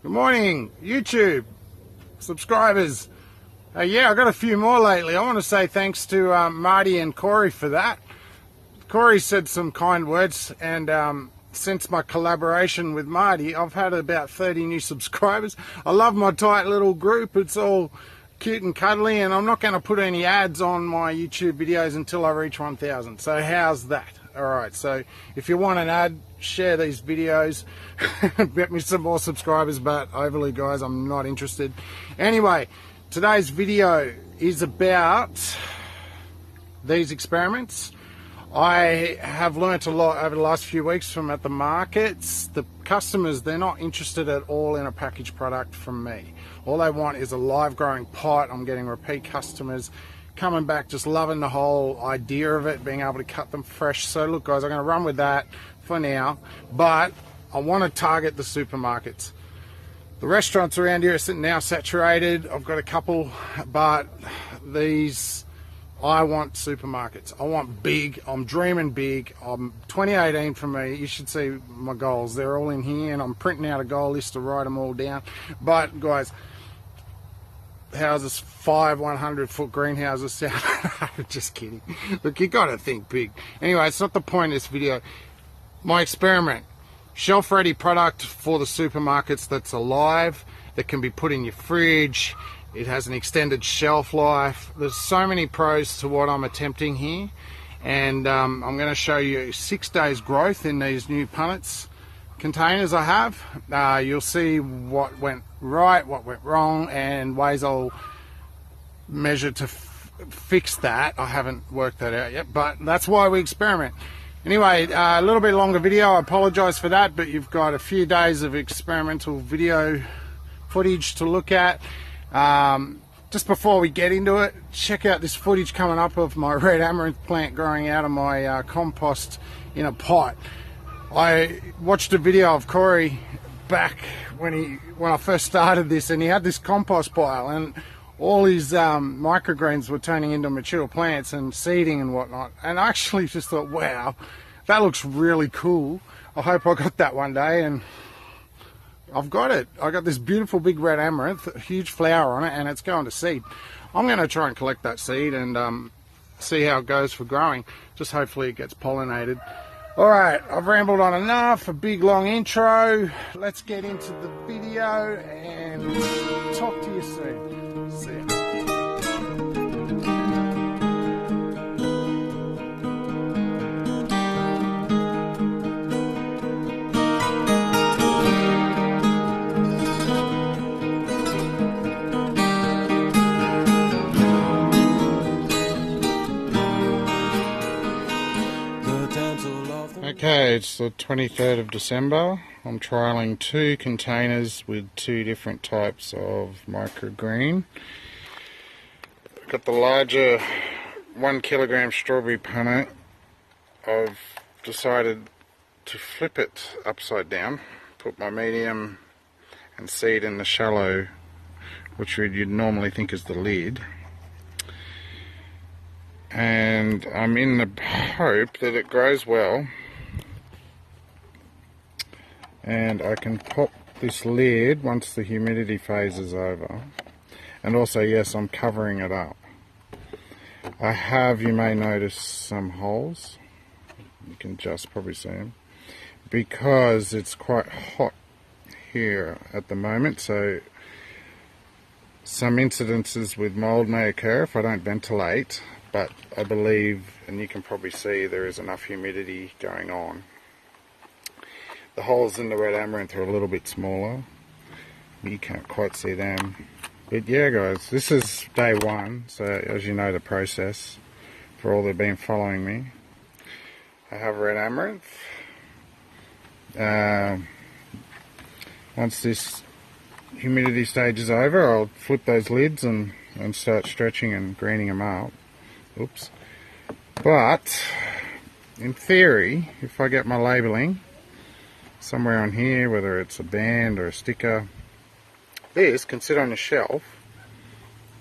Good morning, YouTube subscribers. Yeah, I got a few more lately. I want to say thanks to Marty and Corey for that. Corey said some kind words, and since my collaboration with Marty, I've had about 30 new subscribers. I love my tight little group. It's all cute and cuddly, and I'm not going to put any ads on my YouTube videos until I reach 1,000. So how's that? Alright, so if you want an ad, share these videos. Get me some more subscribers, but overly, guys, I'm not interested. Anyway, today's video is about these experiments. I have learnt a lot over the last few weeks from at the markets. The customers, they're not interested at all in a packaged product from me. All they want is a live growing pot. I'm getting repeat customers coming back, just loving the whole idea of it, being able to cut them fresh. So look, guys, I'm going to run with that for now, but I want to target the supermarkets. The restaurants around here are now saturated. I've got a couple, but these, I want supermarkets. I want big. I'm dreaming big. 2018 for me. You should see my goals. They're all in here, and I'm printing out a goal list to write them all down. But guys, houses, 5 100-foot greenhouses. Just kidding. Look, you gotta think big. Anyway, it's not the point of this video. My experiment: shelf-ready product for the supermarkets that's alive, that can be put in your fridge. It has an extended shelf life. There's so many pros to what I'm attempting here, and I'm going to show you 6 days growth in these new punnets containers I have. You'll see what went right, what went wrong, and ways I'll measure to fix that. I haven't worked that out yet, but that's why we experiment. Anyway, a little bit longer video. I apologize for that, but you've got a few days of experimental video footage to look at. Just before we get into it, check out this footage coming up of my red amaranth plant growing out of my compost in a pot. I watched a video of Corey back when I first started this, and he had this compost pile, and all his microgreens were turning into mature plants and seeding and whatnot. And I actually just thought, wow, that looks really cool. I hope I got that one day, and I've got it. I got this beautiful big red amaranth, a huge flower on it, and it's going to seed. I'm going to try and collect that seed and see how it goes for growing. Just hopefully it gets pollinated. Alright, I've rambled on enough, a big long intro. Let's get into the video and talk to you soon. See ya. Okay, it's the 23rd of December. I'm trialling 2 containers with 2 different types of microgreen. I've got the larger 1 kilogram strawberry punnet. I've decided to flip it upside down, put my medium and seed in the shallow, which you'd normally think is the lid. And I'm in the hope that it grows well, and I can pop this lid once the humidity phase is over. And also, yes, I'm covering it up. I have, you may notice, some holes. You can just probably see them, because it's quite hot here at the moment, so some incidences with mold may occur if I don't ventilate, but I believe, and you can probably see, there is enough humidity going on. The holes in the red amaranth are a little bit smaller. You can't quite see them. But yeah, guys, this is day 1, so as you know the process, for all that have been following me. I have red amaranth. Once this humidity stage is over, I'll flip those lids and start stretching and greening them up. Oops. But, in theory, if I get my labelling somewhere on here, whether it's a band or a sticker, this can sit on a shelf,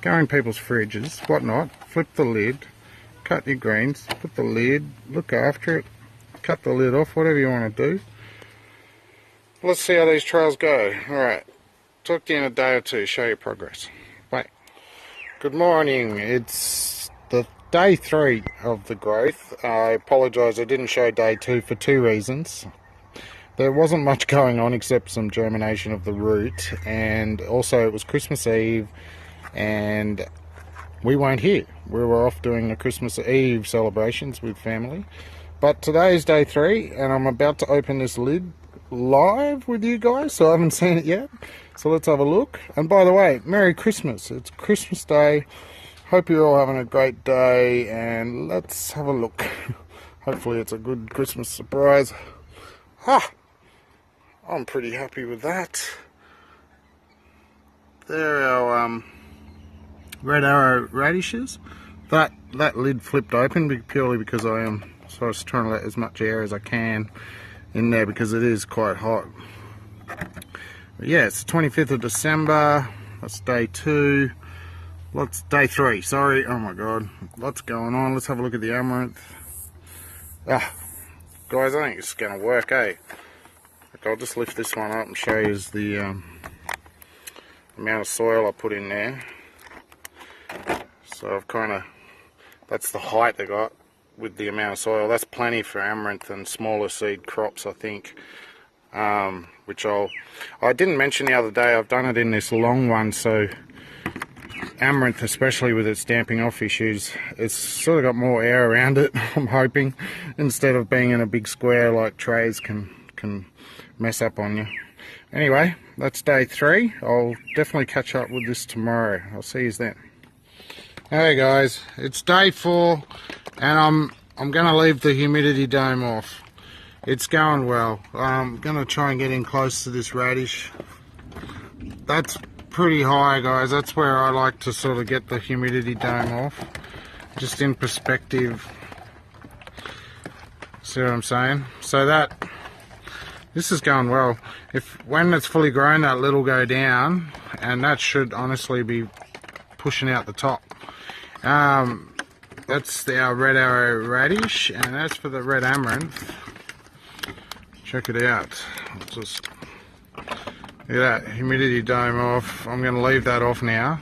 go in people's fridges, whatnot, flip the lid, cut your greens, put the lid, look after it, cut the lid off, whatever you want to do. Let's see how these trails go. Alright, talk to you in a day or two, show your progress. Bye. Good morning. It's the day 3 of the growth. I apologise I didn't show day 2 for 2 reasons. There wasn't much going on except some germination of the root, and also it was Christmas Eve and we weren't here. We were off doing the Christmas Eve celebrations with family. But today is day 3 and I'm about to open this lid live with you guys, so I haven't seen it yet. So let's have a look. And by the way, Merry Christmas. It's Christmas Day. Hope you're all having a great day, and let's have a look. Hopefully it's a good Christmas surprise. I'm pretty happy with that. There are our red arrow radishes. That lid flipped open purely because so I was trying to let as much air as I can in there because it is quite hot. But yeah, it's the 25th of December. That's day 2. Day 3, sorry. Oh my god, lots going on. Let's have a look at the amaranth. Guys, I think it's going to work, eh? I'll just lift this one up and show you the amount of soil I put in there. So I've that's the height I got with the amount of soil. That's plenty for amaranth and smaller seed crops, I think. Which I didn't mention the other day, I've done it in this long one, so amaranth, especially with its damping off issues, it's sort of got more air around it, I'm hoping, instead of being in a big square like trays can mess up on you. Anyway, that's day 3. I'll definitely catch up with this tomorrow. I'll see you then. Hey guys, it's day 4 and I'm going to leave the humidity dome off. It's going well. I'm going to try and get in close to this radish. That's pretty high, guys. That's where I like to sort of get the humidity dome off. Just in perspective. See what I'm saying? So this is going well. When it's fully grown, that lid will go down, and that should honestly be pushing out the top. That's our red arrow radish, and as for the red amaranth, check it out. Just look at that, humidity dome off. I'm going to leave that off now,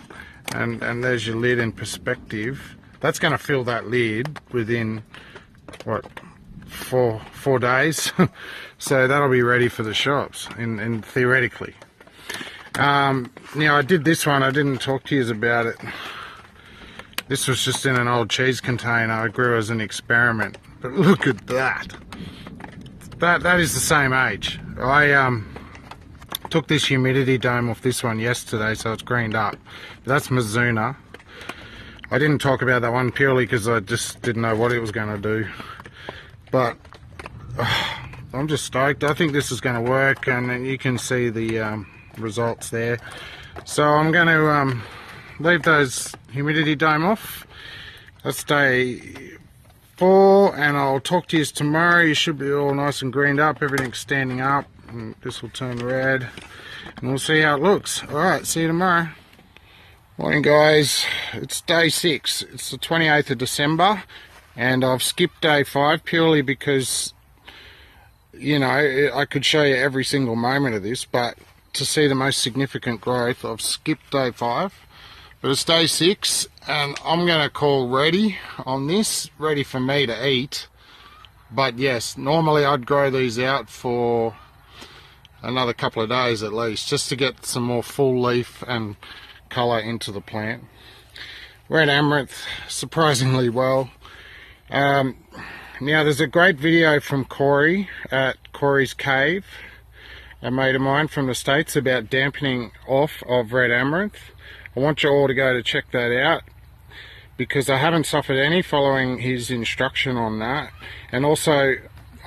and there's your lid in perspective. That's going to fill that lid within what, four days. So that'll be ready for the shops, and theoretically. Now I did this one, I didn't talk to you about it. This was just in an old cheese container I grew as an experiment. But look at that. That is the same age. I took this humidity dome off this one yesterday, so it's greened up. That's Mizuna. I didn't talk about that one purely because I just didn't know what it was going to do. But I'm just stoked. I think this is going to work, and you can see the results there. So I'm going to leave those humidity dome off. That's day 4, and I'll talk to you tomorrow. You should be all nice and greened up, everything's standing up, and this will turn red, and we'll see how it looks. Alright, see you tomorrow. Morning guys, it's day 6, it's the 28th of December, and I've skipped day 5 purely because, you know, I could show you every single moment of this, but to see the most significant growth, I've skipped day 5. But it's day 6, and I'm going to call ready on this, ready for me to eat. But yes, normally I'd grow these out for another couple of days at least, just to get some more full leaf and colour into the plant. Red amaranth, surprisingly well. Now there's a great video from Corey at Corey's Cave, a mate of mine from the States, about dampening off of red amaranth. I want you all to go to check that out, because I haven't suffered any following his instruction on that. And also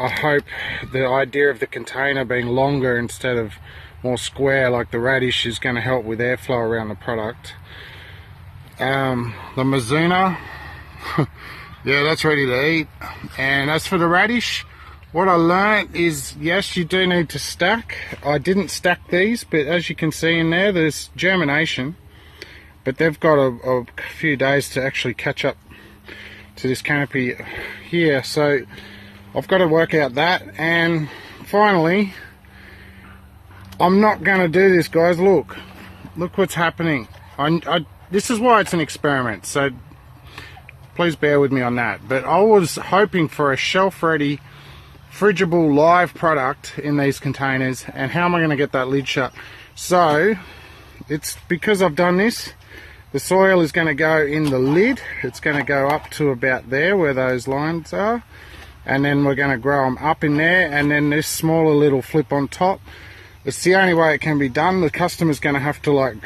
I hope the idea of the container being longer instead of more square like the radish is going to help with airflow around the product. The Mizuna, yeah, that's ready to eat. And as for the radish, what I learnt is, yes, you do need to stack. I didn't stack these, but as you can see in there, there's germination. But they've got a few days to actually catch up to this canopy here, so I've got to work out that. And finally, I'm not going to do this, guys. Look, look what's happening. This is why it's an experiment, so please bear with me on that. But I was hoping for a shelf-ready, fridgeable live product in these containers, and how am I going to get that lid shut? So it's because I've done this, the soil is going to go in the lid. It's going to go up to about there where those lines are, and then we're going to grow them up in there, and then this smaller little flip on top. It's the only way it can be done. The customer's going to have to, like,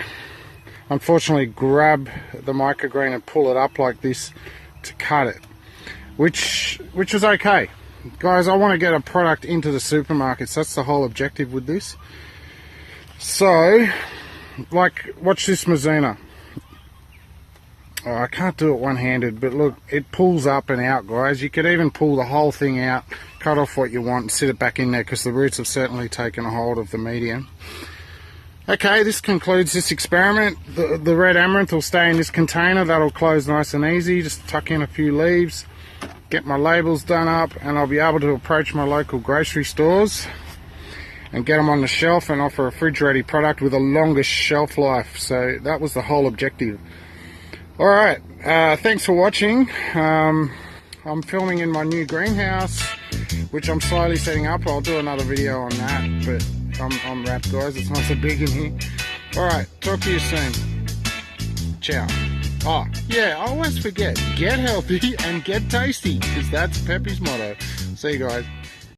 unfortunately grab the microgreen and pull it up like this to cut it, which is okay. Guys, I want to get a product into the supermarkets. That's the whole objective with this. So, like, watch this Mizuna. Oh, I can't do it one-handed, but look, it pulls up and out, guys. You could even pull the whole thing out, cut off what you want, and sit it back in there, because the roots have certainly taken a hold of the medium. Okay, this concludes this experiment. The red amaranth will stay in this container. That'll close nice and easy. Just tuck in a few leaves, get my labels done up, and I'll be able to approach my local grocery stores and get them on the shelf and offer a fridge-ready product with a longer shelf life. So that was the whole objective. Alright, thanks for watching. I'm filming in my new greenhouse, which I'm slowly setting up. I'll do another video on that, but I'm wrapped, guys. It's not so big in here. Alright, talk to you soon. Ciao. Oh, yeah, I always forget. Get healthy and get tasty, because that's Peppy's motto. See you guys.